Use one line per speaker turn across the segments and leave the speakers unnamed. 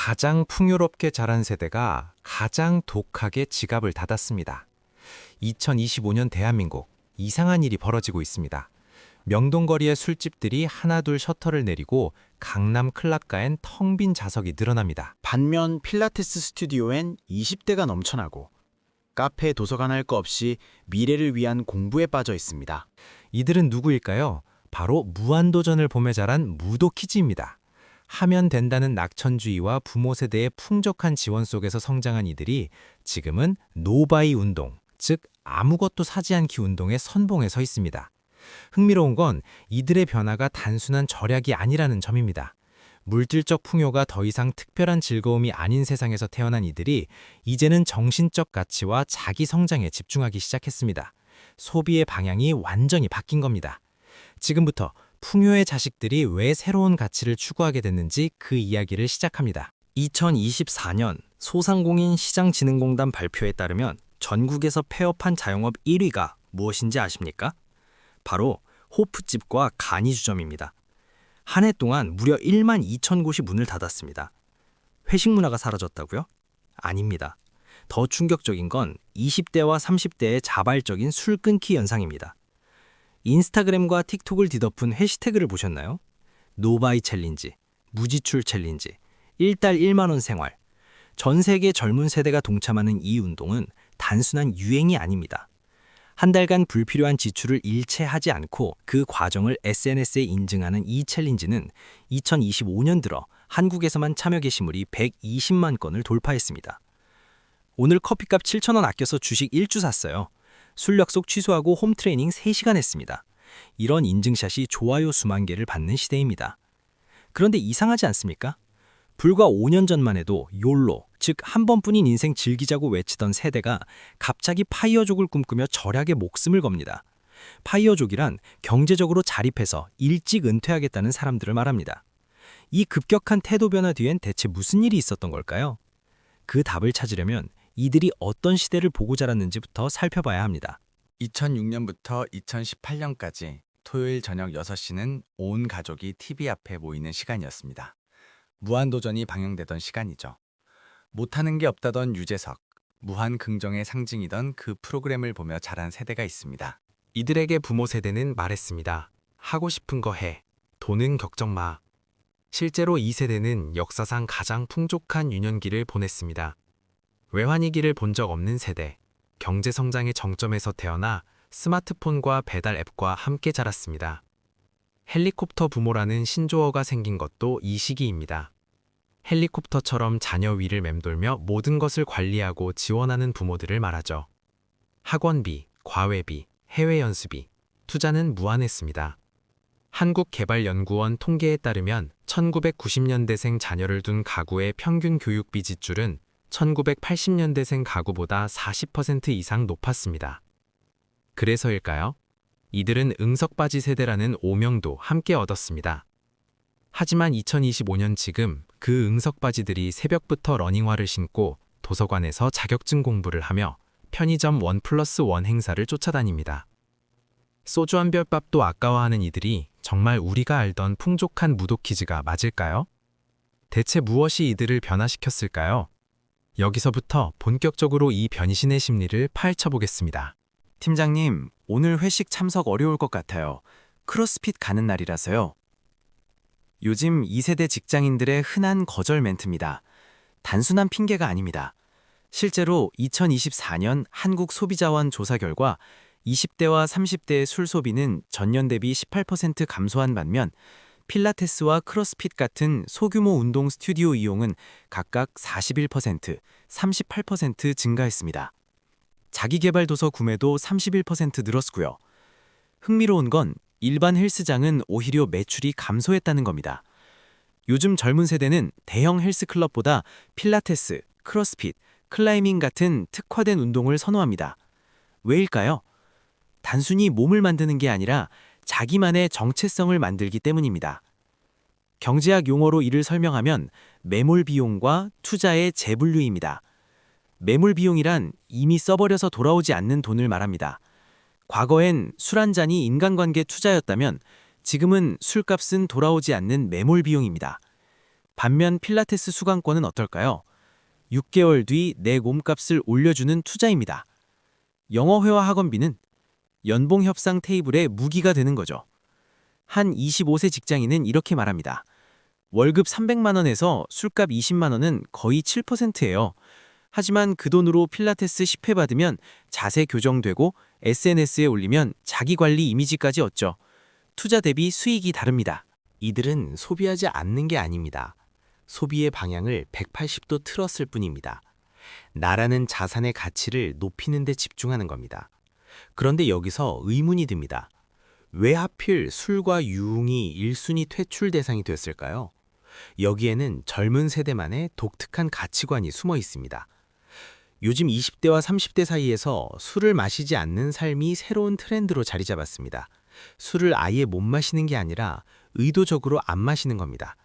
가장 풍요롭게 자란 세대가 가장 독하게 지갑을 닫았습니다. 2025년 대한민국, 이상한 일이 벌어지고 있습니다. 명동거리의 술집들이 하나둘 셔터를 내리고 강남 클럽가엔 텅 빈 좌석이 늘어납니다.
반면 필라테스 스튜디오엔 20대가 넘쳐나고 카페, 도서관 할 거 없이 미래를 위한 공부에 빠져 있습니다.
이들은 누구일까요? 바로 무한도전을 보며 자란 무도키즈입니다. 하면 된다는 낙천주의와 부모 세대의 풍족한 지원 속에서 성장한 이들이 지금은 노바이 운동, 즉 아무것도 사지 않기 운동의 선봉에 서 있습니다. 흥미로운 건 이들의 변화가 단순한 절약이 아니라는 점입니다. 물질적 풍요가 더 이상 특별한 즐거움이 아닌 세상에서 태어난 이들이 이제는 정신적 가치와 자기 성장에 집중하기 시작했습니다. 소비의 방향이 완전히 바뀐 겁니다. 지금부터 풍요의 자식들이 왜 새로운 가치를 추구하게 됐는지 그 이야기를 시작합니다.
2024년 소상공인시장진흥공단 발표에 따르면 전국에서 폐업한 자영업 1위가 무엇인지 아십니까? 바로 호프집과 간이주점입니다. 한 해 동안 무려 1만 2천 곳이 문을 닫았습니다. 회식 문화가 사라졌다고요? 아닙니다. 더 충격적인 건 20대와 30대의 자발적인 술 끊기 현상입니다. 인스타그램과 틱톡을 뒤덮은 해시태그를 보셨나요? 노바이 챌린지, 무지출 챌린지, 1달 1만 원 생활. 전 세계 젊은 세대가 동참하는 이 운동은 단순한 유행이 아닙니다. 한 달간 불필요한 지출을 일체하지 않고 그 과정을 SNS에 인증하는 이 챌린지는 2025년 들어 한국에서만 참여 게시물이 120만 건을 돌파했습니다. 오늘 커피값 7,000원 아껴서 주식 1주 샀어요. 술 약속 취소하고 홈트레이닝 3시간 했습니다. 이런 인증샷이 좋아요 수만 개를 받는 시대입니다. 그런데 이상하지 않습니까? 불과 5년 전만 해도 욜로, 즉 한 번뿐인 인생 즐기자고 외치던 세대가 갑자기 파이어족을 꿈꾸며 절약에 목숨을 겁니다. 파이어족이란 경제적으로 자립해서 일찍 은퇴하겠다는 사람들을 말합니다. 이 급격한 태도 변화 뒤엔 대체 무슨 일이 있었던 걸까요? 그 답을 찾으려면 이들이 어떤 시대를 보고 자랐는지부터 살펴봐야 합니다.
2006년부터 2018년까지 토요일 저녁 6시는 온 가족이 TV 앞에 모이는 시간이었습니다. 무한도전이 방영되던 시간이죠. 못하는 게 없다던 유재석, 무한 긍정의 상징이던 그 프로그램을 보며 자란 세대가 있습니다.
이들에게 부모 세대는 말했습니다. 하고 싶은 거 해. 돈은 걱정 마. 실제로 이 세대는 역사상 가장 풍족한 유년기를 보냈습니다. 외환위기를 본 적 없는 세대, 경제성장의 정점에서 태어나 스마트폰과 배달 앱과 함께 자랐습니다. 헬리콥터 부모라는 신조어가 생긴 것도 이 시기입니다. 헬리콥터처럼 자녀 위를 맴돌며 모든 것을 관리하고 지원하는 부모들을 말하죠. 학원비, 과외비, 해외 연수비, 투자는 무한했습니다. 한국개발연구원 통계에 따르면 1990년대생 자녀를 둔 가구의 평균 교육비 지출은 1980년대생 가구보다 40% 이상 높았습니다. 그래서일까요? 이들은 응석바지 세대라는 오명도 함께 얻었습니다. 하지만 2025년 지금 그 응석바지들이 새벽부터 러닝화를 신고 도서관에서 자격증 공부를 하며 편의점 1+1 행사를 쫓아다닙니다. 소주 한 별밥도 아까워하는 이들이 정말 우리가 알던 풍족한 무도키즈가 맞을까요? 대체 무엇이 이들을 변화시켰을까요? 여기서부터 본격적으로 이 변신의 심리를 파헤쳐보겠습니다.
팀장님, 오늘 회식 참석 어려울 것 같아요. 크로스핏 가는 날이라서요. 요즘 2세대 직장인들의 흔한 거절 멘트입니다. 단순한 핑계가 아닙니다. 실제로 2024년 한국소비자원 조사 결과 20대와 30대의 술 소비는 전년 대비 18% 감소한 반면 필라테스와 크로스핏 같은 소규모 운동 스튜디오 이용은 각각 41%, 38% 증가했습니다. 자기개발 도서 구매도 31% 늘었고요. 흥미로운 건 일반 헬스장은 오히려 매출이 감소했다는 겁니다. 요즘 젊은 세대는 대형 헬스클럽보다 필라테스, 크로스핏, 클라이밍 같은 특화된 운동을 선호합니다. 왜일까요? 단순히 몸을 만드는 게 아니라 자기만의 정체성을 만들기 때문입니다. 경제학 용어로 이를 설명하면 매몰 비용과 투자의 재분류입니다. 매몰 비용이란 이미 써버려서 돌아오지 않는 돈을 말합니다. 과거엔 술 한 잔이 인간관계 투자였다면 지금은 술값은 돌아오지 않는 매몰 비용입니다. 반면 필라테스 수강권은 어떨까요? 6개월 뒤 내 몸값을 올려주는 투자입니다. 영어 회화 학원비는 연봉 협상 테이블의 무기가 되는 거죠. 한 25세 직장인은 이렇게 말합니다. 월급 300만 원에서 술값 20만 원은 거의 7%예요. 하지만 그 돈으로 필라테스 10회 받으면 자세 교정되고 SNS에 올리면 자기관리 이미지까지 얻죠. 투자 대비 수익이 다릅니다.
이들은 소비하지 않는 게 아닙니다. 소비의 방향을 180도 틀었을 뿐입니다. 나라는 자산의 가치를 높이는 데 집중하는 겁니다. 그런데 여기서 의문이 듭니다. 왜 하필 술과 유흥이 1순위 퇴출 대상이 됐을까요? 여기에는 젊은 세대만의 독특한 가치관이 숨어 있습니다. 요즘 20대와 30대 사이에서 술을 마시지 않는 삶이 새로운 트렌드로 자리 잡았습니다. 술을 아예 못 마시는 게 아니라 의도적으로 안 마시는 겁니다.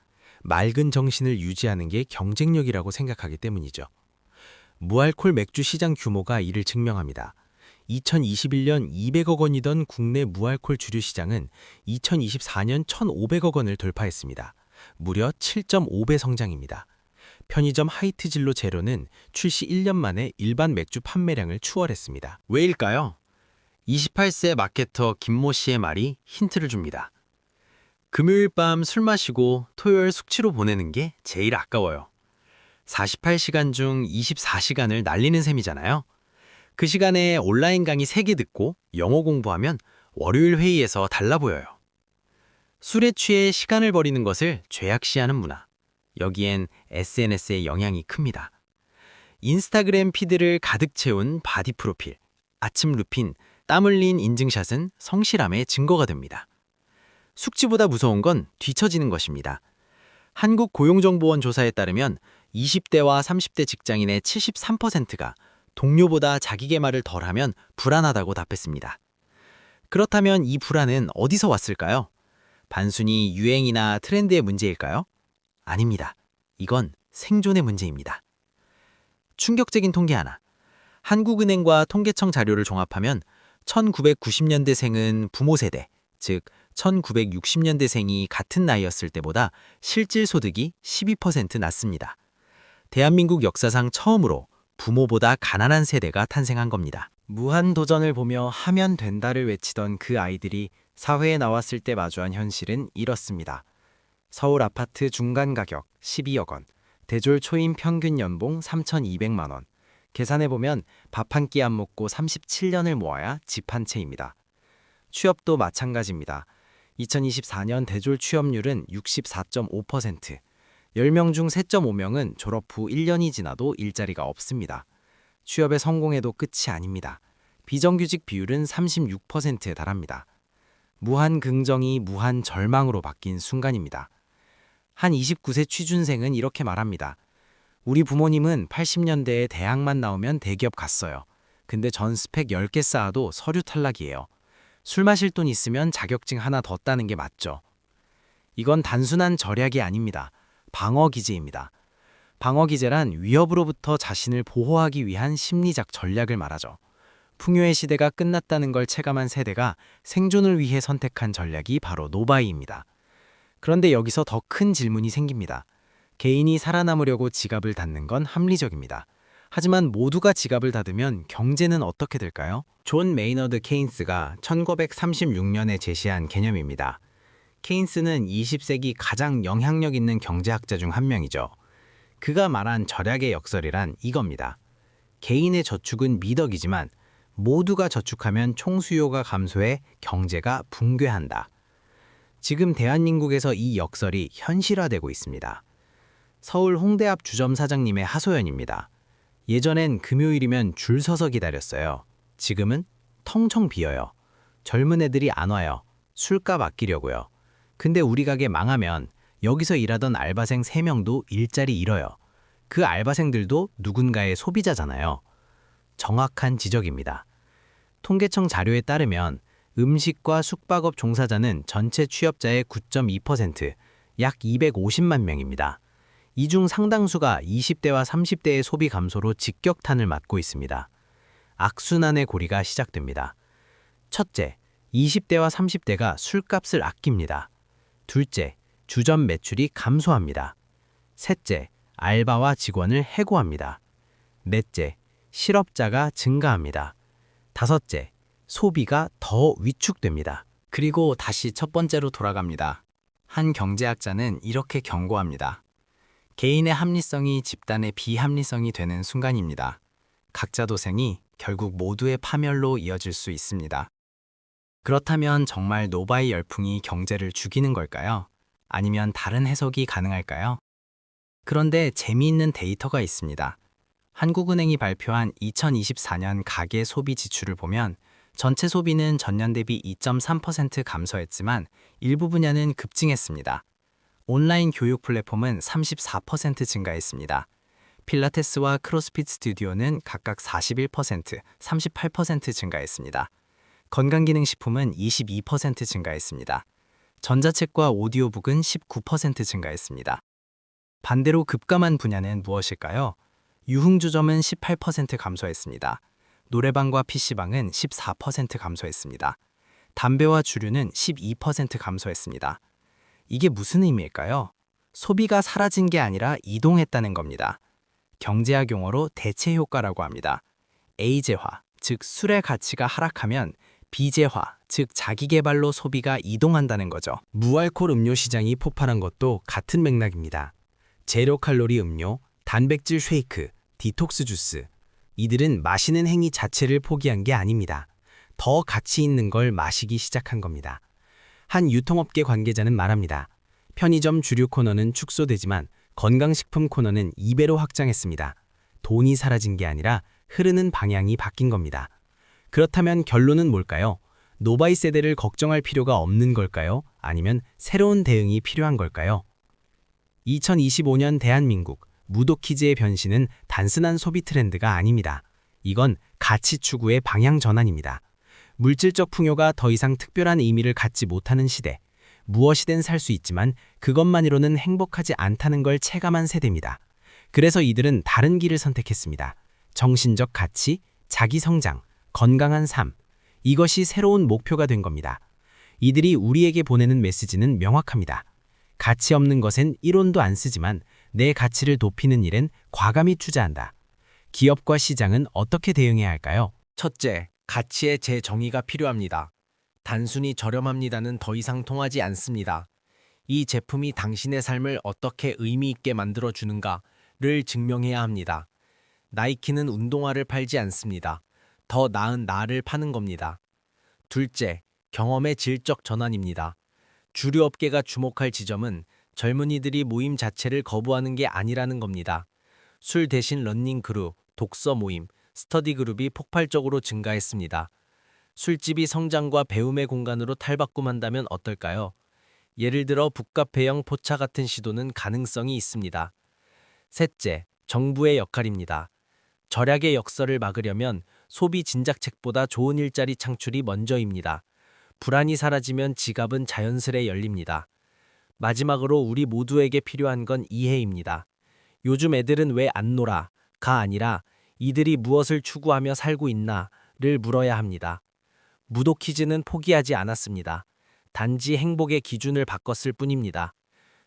맑은 정신을 유지하는 게 경쟁력이라고 생각하기 때문이죠. 무알콜 맥주 시장 규모가 이를 증명합니다. 2021년 200억 원이던 국내 무알콜 주류 시장은 2024년 1,500억 원을 돌파했습니다. 무려 7.5배 성장입니다. 편의점 하이트 진로 제로는 출시 1년 만에 일반 맥주 판매량을 추월했습니다.
왜일까요? 28세 마케터 김모 씨의 말이 힌트를 줍니다. 금요일 밤 술 마시고 토요일 숙취로 보내는 게 제일 아까워요. 48시간 중 24시간을 날리는 셈이잖아요. 그 시간에 온라인 강의 3개 듣고 영어 공부하면 월요일 회의에서 달라 보여요. 술에 취해 시간을 버리는 것을 죄악시하는 문화. 여기엔 SNS의 영향이 큽니다. 인스타그램 피드를 가득 채운 바디 프로필, 아침 루틴, 땀 흘린 인증샷은 성실함의 증거가 됩니다. 숙취보다 무서운 건 뒤처지는 것입니다. 한국고용정보원 조사에 따르면 20대와 30대 직장인의 73%가 동료보다 자기 계말을 덜하면 불안하다고 답했습니다. 그렇다면 이 불안은 어디서 왔을까요? 단순히 유행이나 트렌드의 문제일까요? 아닙니다. 이건 생존의 문제입니다. 충격적인 통계 하나. 한국은행과 통계청 자료를 종합하면 1990년대생은 부모 세대, 즉 1960년대생이 같은 나이였을 때보다 실질 소득이 12% 낮습니다. 대한민국 역사상 처음으로 부모보다 가난한 세대가 탄생한 겁니다.
무한 도전을 보며 하면 된다를 외치던 그 아이들이 사회에 나왔을 때 마주한 현실은 이렇습니다. 서울 아파트 중간 가격 12억 원, 대졸 초임 평균 연봉 3,200만 원. 계산해보면 밥 한 끼 안 먹고 37년을 모아야 집 한 채입니다. 취업도 마찬가지입니다. 2024년 대졸 취업률은 64.5%, 10명 중 3.5명은 졸업 후 1년이 지나도 일자리가 없습니다. 취업에 성공해도 끝이 아닙니다. 비정규직 비율은 36%에 달합니다. 무한 긍정이 무한 절망으로 바뀐 순간입니다. 한 29세 취준생은 이렇게 말합니다. 우리 부모님은 80년대에 대학만 나오면 대기업 갔어요. 근데 전 스펙 10개 쌓아도 서류 탈락이에요. 술 마실 돈 있으면 자격증 하나 더 따는 게 맞죠. 이건 단순한 절약이 아닙니다. 방어 기제입니다. 방어 기제란 위협으로부터 자신을 보호하기 위한 심리적 전략을 말하죠. 풍요의 시대가 끝났다는 걸 체감한 세대가 생존을 위해 선택한 전략이 바로 노바이입니다. 그런데 여기서 더 큰 질문이 생깁니다. 개인이 살아남으려고 지갑을 닫는 건 합리적입니다. 하지만 모두가 지갑을 닫으면 경제는 어떻게 될까요?
존 메이너드 케인스가 1936년에 제시한 개념입니다. 케인스는 20세기 가장 영향력 있는 경제학자 중 한 명이죠. 그가 말한 절약의 역설이란 이겁니다. 개인의 저축은 미덕이지만 모두가 저축하면 총수요가 감소해 경제가 붕괴한다. 지금 대한민국에서 이 역설이 현실화되고 있습니다. 서울 홍대 앞 주점 사장님의 하소연입니다. 예전엔 금요일이면 줄 서서 기다렸어요. 지금은 텅텅 비어요. 젊은 애들이 안 와요. 술값 아끼려고요. 근데 우리 가게 망하면 여기서 일하던 알바생 3명도 일자리 잃어요. 그 알바생들도 누군가의 소비자잖아요. 정확한 지적입니다. 통계청 자료에 따르면 음식과 숙박업 종사자는 전체 취업자의 9.2%, 약 250만 명입니다. 이 중 상당수가 20대와 30대의 소비 감소로 직격탄을 맞고 있습니다. 악순환의 고리가 시작됩니다. 첫째, 20대와 30대가 술값을 아낍니다. 둘째, 주점 매출이 감소합니다.
셋째, 알바와 직원을 해고합니다. 넷째, 실업자가 증가합니다. 다섯째, 소비가 더 위축됩니다.
그리고 다시 첫 번째로 돌아갑니다. 한 경제학자는 이렇게 경고합니다. 개인의 합리성이 집단의 비합리성이 되는 순간입니다. 각자 도생이 결국 모두의 파멸로 이어질 수 있습니다. 그렇다면 정말 노바이 열풍이 경제를 죽이는 걸까요? 아니면 다른 해석이 가능할까요? 그런데 재미있는 데이터가 있습니다. 한국은행이 발표한 2024년 가계 소비 지출을 보면 전체 소비는 전년 대비 2.3% 감소했지만 일부 분야는 급증했습니다. 온라인 교육 플랫폼은 34% 증가했습니다. 필라테스와 크로스핏 스튜디오는 각각 41%, 38% 증가했습니다. 건강기능식품은 22% 증가했습니다. 전자책과 오디오북은 19% 증가했습니다. 반대로 급감한 분야는 무엇일까요? 유흥주점은 18% 감소했습니다. 노래방과 PC방은 14% 감소했습니다. 담배와 주류는 12% 감소했습니다. 이게 무슨 의미일까요? 소비가 사라진 게 아니라 이동했다는 겁니다. 경제학 용어로 대체 효과라고 합니다. A재화, 즉 술의 가치가 하락하면 B재화, 즉 자기개발로 소비가 이동한다는 거죠.
무알콜 음료 시장이 폭발한 것도 같은 맥락입니다. 제로 칼로리 음료, 단백질 쉐이크, 디톡스 주스. 이들은 마시는 행위 자체를 포기한 게 아닙니다. 더 가치 있는 걸 마시기 시작한 겁니다. 한 유통업계 관계자는 말합니다. 편의점 주류 코너는 축소되지만 건강식품 코너는 2배로 확장했습니다. 돈이 사라진 게 아니라 흐르는 방향이 바뀐 겁니다. 그렇다면 결론은 뭘까요? 노바이 세대를 걱정할 필요가 없는 걸까요? 아니면 새로운 대응이 필요한 걸까요? 2025년 대한민국 무도키즈의 변신은 단순한 소비 트렌드가 아닙니다. 이건 가치 추구의 방향 전환입니다. 물질적 풍요가 더 이상 특별한 의미를 갖지 못하는 시대. 무엇이든 살 수 있지만 그것만으로는 행복하지 않다는 걸 체감한 세대입니다. 그래서 이들은 다른 길을 선택했습니다. 정신적 가치, 자기 성장, 건강한 삶. 이것이 새로운 목표가 된 겁니다. 이들이 우리에게 보내는 메시지는 명확합니다. 가치 없는 것엔 1원도 안 쓰지만 내 가치를 높이는 일엔 과감히 투자한다. 기업과 시장은 어떻게 대응해야 할까요?
첫째, 가치의 재정의가 필요합니다. 단순히 저렴합니다는 더 이상 통하지 않습니다. 이 제품이 당신의 삶을 어떻게 의미 있게 만들어주는가를 증명해야 합니다. 나이키는 운동화를 팔지 않습니다. 더 나은 나를 파는 겁니다. 둘째, 경험의 질적 전환입니다. 주류 업계가 주목할 지점은 젊은이들이 모임 자체를 거부하는 게 아니라는 겁니다. 술 대신 러닝 그룹, 독서 모임, 스터디 그룹이 폭발적으로 증가했습니다. 술집이 성장과 배움의 공간으로 탈바꿈한다면 어떨까요? 예를 들어 북카페형 포차 같은 시도는 가능성이 있습니다. 셋째, 정부의 역할입니다. 절약의 역설을 막으려면 소비 진작책보다 좋은 일자리 창출이 먼저입니다. 불안이 사라지면 지갑은 자연스레 열립니다. 마지막으로 우리 모두에게 필요한 건 이해입니다. 요즘 애들은 왜 안 놀아?가 아니라 이들이 무엇을 추구하며 살고 있나를 물어야 합니다. 무도키즈는 포기하지 않았습니다. 단지 행복의 기준을 바꿨을 뿐입니다.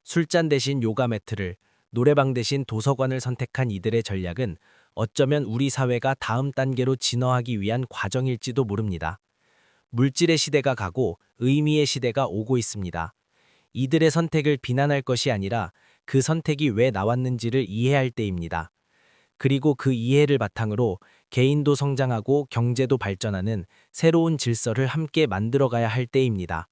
술잔 대신 요가 매트를, 노래방 대신 도서관을 선택한 이들의 전략은 어쩌면 우리 사회가 다음 단계로 진화하기 위한 과정일지도 모릅니다. 물질의 시대가 가고 의미의 시대가 오고 있습니다. 이들의 선택을 비난할 것이 아니라 그 선택이 왜 나왔는지를 이해할 때입니다. 그리고 그 이해를 바탕으로 개인도 성장하고 경제도 발전하는 새로운 질서를 함께 만들어가야 할 때입니다.